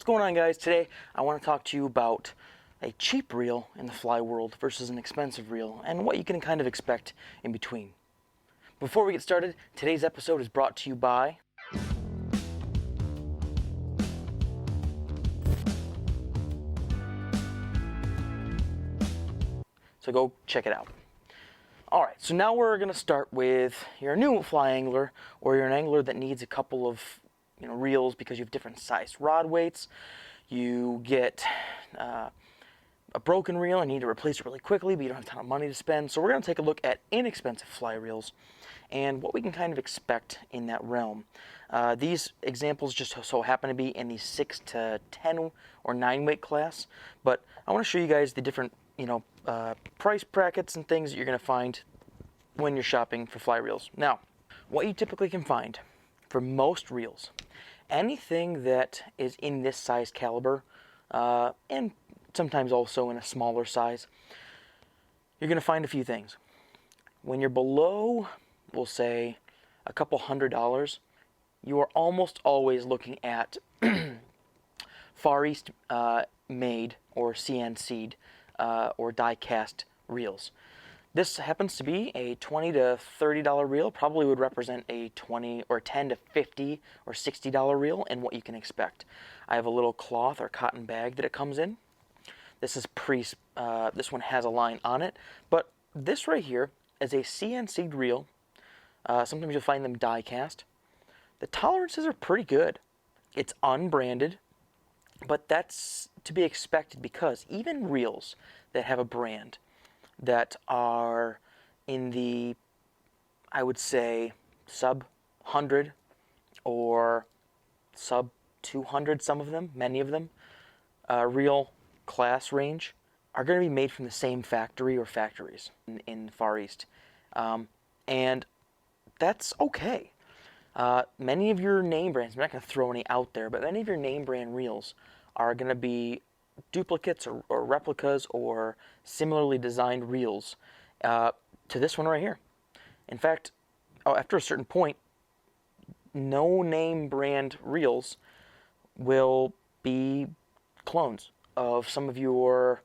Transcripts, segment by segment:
What's going on, guys? Today I want to talk to you about a cheap reel in the fly world versus an expensive reel and what you can kind of expect in between. Before we get started, today's episode is brought to you by so go check it out. Alright, so now we're going to start with you're a new fly angler, or you're an angler that needs a couple of reels because you have different sized rod weights. You get a broken reel and need to replace it really quickly, but you don't have a ton of money to spend. So we're going to take a look at inexpensive fly reels and what we can kind of expect in that realm. These examples just so happen to be in the 6 to 10 or 9 weight class, but I want to show you guys the different price brackets and things that you're going to find when you're shopping for fly reels. Now, what you typically can find for most reels, anything that is in this size caliber, and sometimes also in a smaller size, you're going to find a few things. When you're below, we'll say, a couple $100, you are almost always looking at Far East made or CNC'd or die-cast reels. This happens to be a $20 to $30 reel, probably would represent a $20 or $10 to $50 or $60 reel and what you can expect. I have a little cloth or cotton bag that it comes in. This is this one has a line on it, but this right here is a CNC'd reel. Sometimes you'll find them die-cast. The tolerances are pretty good. It's unbranded, but that's to be expected because even reels that have a brand that are in the, I would say, sub 100 or sub 200, some of them, many of them, reel class range, are going to be made from the same factory or factories in Far East. And that's okay. Many of your name brands, I'm not going to throw any out there, but many of your name brand reels are going to be duplicates or replicas or similarly designed reels to this one right here. In fact, after a certain point, no name brand reels will be clones of some of your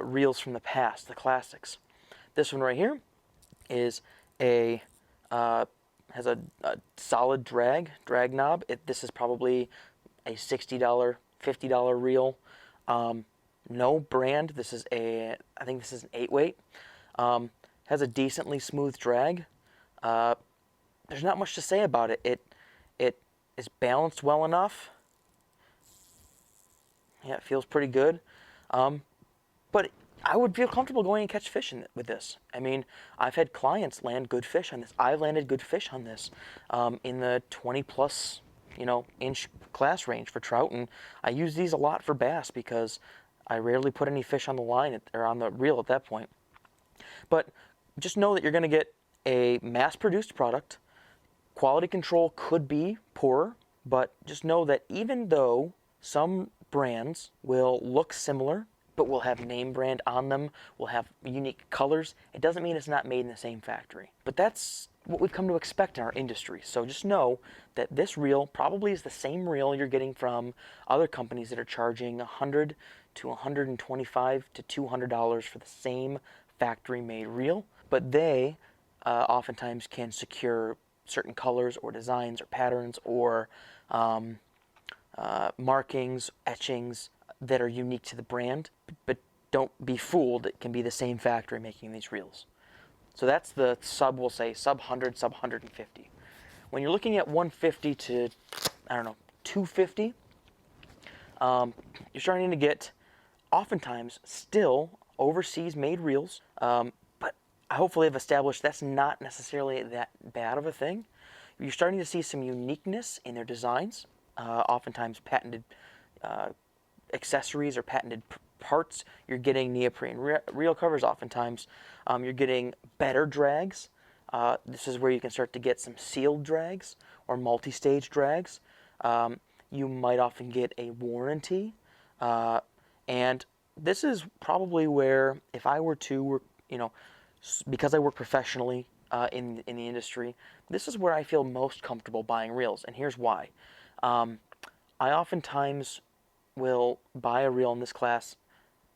reels from the past, the classics. This one right here is has a solid drag knob. This is probably a $60, $50 reel. No brand. This is I think this is an 8 weight. Has a decently smooth drag. There's not much to say about it. It is balanced well enough. Yeah, it feels pretty good. But I would feel comfortable going and catch fish with this. I mean, I've had clients land good fish on this. I've landed good fish on this in the 20 plus inch class range for trout, and I use these a lot for bass because I rarely put any fish on the line or on the reel at that point. But just know that you're going to get a mass-produced product. Quality control could be poorer, but just know that even though some brands will look similar, but will have name brand on them, will have unique colors, it doesn't mean it's not made in the same factory. But that's what we've come to expect in our industry. So just know that this reel probably is the same reel you're getting from other companies that are charging $100 to $125 to $200 for the same factory-made reel, but they oftentimes can secure certain colors or designs or patterns or markings, etchings that are unique to the brand, but don't be fooled, it can be the same factory making these reels. So that's the we'll say sub 100, sub 150. When you're looking at 150 to, 250, you're starting to get, oftentimes, still overseas made reels, but I hopefully have established that's not necessarily that bad of a thing. You're starting to see some uniqueness in their designs, oftentimes patented accessories or patented parts. You're getting neoprene reel covers. Oftentimes you're getting better drags. This is where you can start to get some sealed drags or multi-stage drags. You might often get a warranty, and this is probably where, if I were to work, because I work professionally in the industry, this is where I feel most comfortable buying reels, and here's why. I oftentimes will buy a reel in this class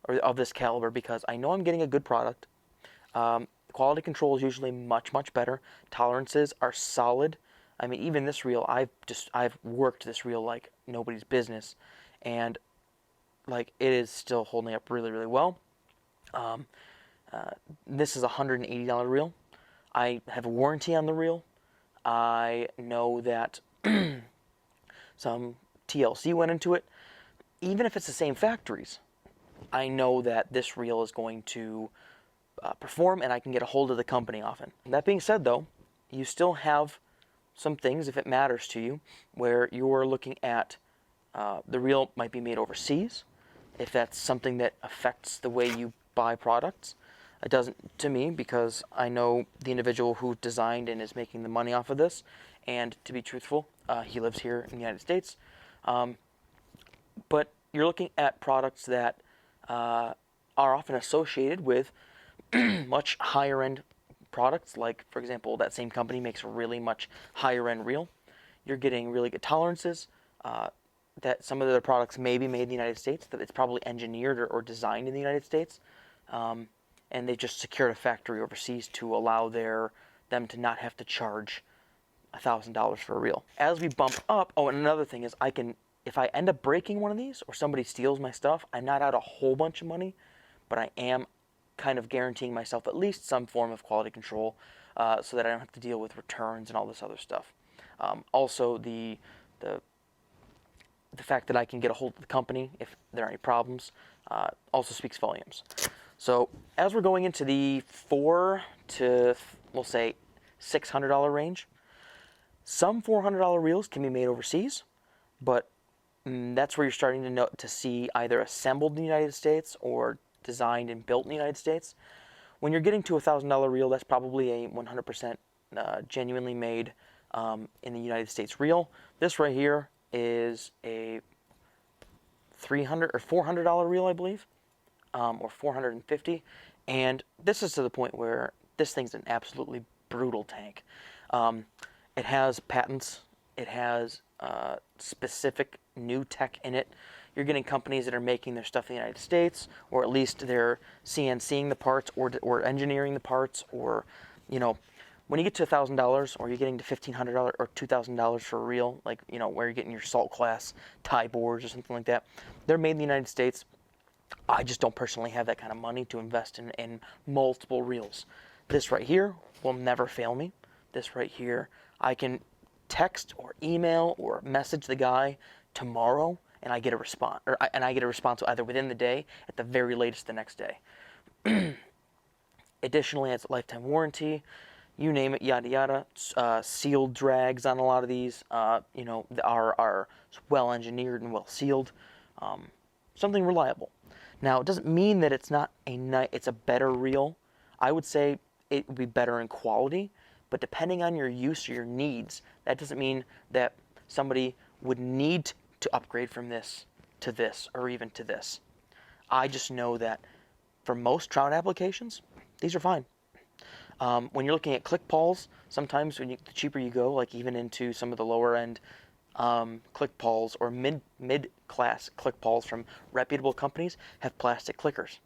or of this caliber because I know I'm getting a good product. Quality control is usually much, much better. Tolerances are solid. I mean, even this reel, I've worked this reel like nobody's business, and like it is still holding up really, really well. This is a $180 reel. I have a warranty on the reel. I know that some TLC went into it. Even if it's the same factories, I know that this reel is going to perform, and I can get a hold of the company often. That being said, though, you still have some things, if it matters to you, where you're looking at the reel might be made overseas. If that's something that affects the way you buy products, it doesn't to me because I know the individual who designed and is making the money off of this. And to be truthful, he lives here in the United States. But you're looking at products that are often associated with much higher end products. Like, for example, that same company makes a really much higher end reel. You're getting really good tolerances. That some of their products may be made in the United States, that it's probably engineered or designed in the United States. And they just secured a factory overseas to allow them to not have to charge $1,000 for a reel. As we bump up, oh, and another thing is if I end up breaking one of these or somebody steals my stuff, I'm not out a whole bunch of money, but I am kind of guaranteeing myself at least some form of quality control so that I don't have to deal with returns and all this other stuff. Also, the fact that I can get a hold of the company if there are any problems also speaks volumes. So as we're going into the $400 to, we'll say, $600 range, some $400 reels can be made overseas, but that's where you're starting to see either assembled in the United States or designed and built in the United States. When you're getting to a $1,000 reel, that's probably a 100% genuinely made in the United States reel. This right here is a $300 or $400 reel, I believe, or $450, and this is to the point where this thing's an absolutely brutal tank. It has patents. It has specific new tech in it. You're getting companies that are making their stuff in the United States, or at least they're CNCing the parts, or engineering the parts, or, you know, when you get to $1,000, or you're getting to $1,500 or $2,000 for a reel, like, you know, where you're getting your salt class tie boards or something like that, they're made in the United States. I just don't personally have that kind of money to invest in multiple reels. This right here will never fail me. This right here, I can text or email or message the guy tomorrow, and I get a response, and I get a response either within the day, at the very latest the next day. Additionally, it's a lifetime warranty. You name it, yada yada. Sealed drags on a lot of these, you know, are well engineered and well sealed. Something reliable. Now, it doesn't mean that it's not it's a better reel. I would say it would be better in quality, but depending on your use or your needs, that doesn't mean that somebody would need to upgrade from this to this or even to this. I just know that for most trout applications, these are fine. When you're looking at click pawls, sometimes the cheaper you go, like even into some of the lower end click pawls or mid-class click pawls from reputable companies, have plastic clickers.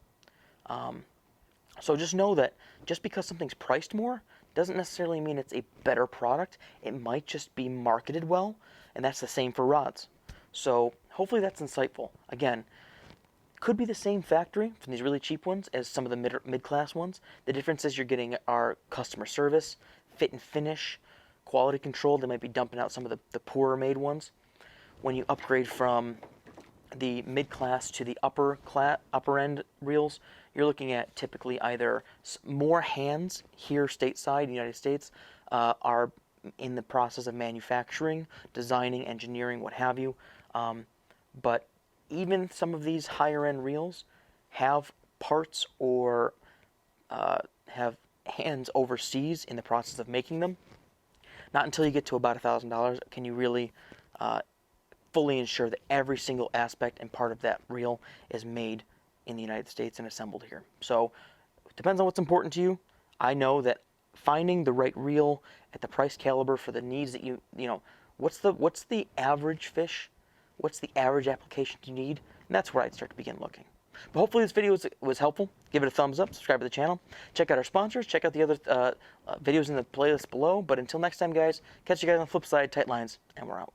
So just know that just because something's priced more doesn't necessarily mean it's a better product. It might just be marketed well, and that's the same for rods. So hopefully that's insightful. Again, could be the same factory from these really cheap ones as some of the mid-class ones. The difference is you're getting our customer service, fit and finish, quality control. They might be dumping out some of the poorer made ones. When you upgrade from the mid-class to the upper end reels, you're looking at typically either more hands here stateside, United States, are in the process of manufacturing, designing, engineering, what have you. But even some of these higher end reels have parts or have hands overseas in the process of making them. Not until you get to about $1,000 can you really fully ensure that every single aspect and part of that reel is made in the United States and assembled here. So it depends on what's important to you. I know that finding the right reel at the price caliber for the needs that you know, what's the average fish What's the average application you need? And that's where I'd start to begin looking. But hopefully this video was helpful. Give it a thumbs up, subscribe to the channel. Check out our sponsors, check out the other videos in the playlist below. But until next time, guys, catch you guys on the flip side. Tight lines, and we're out.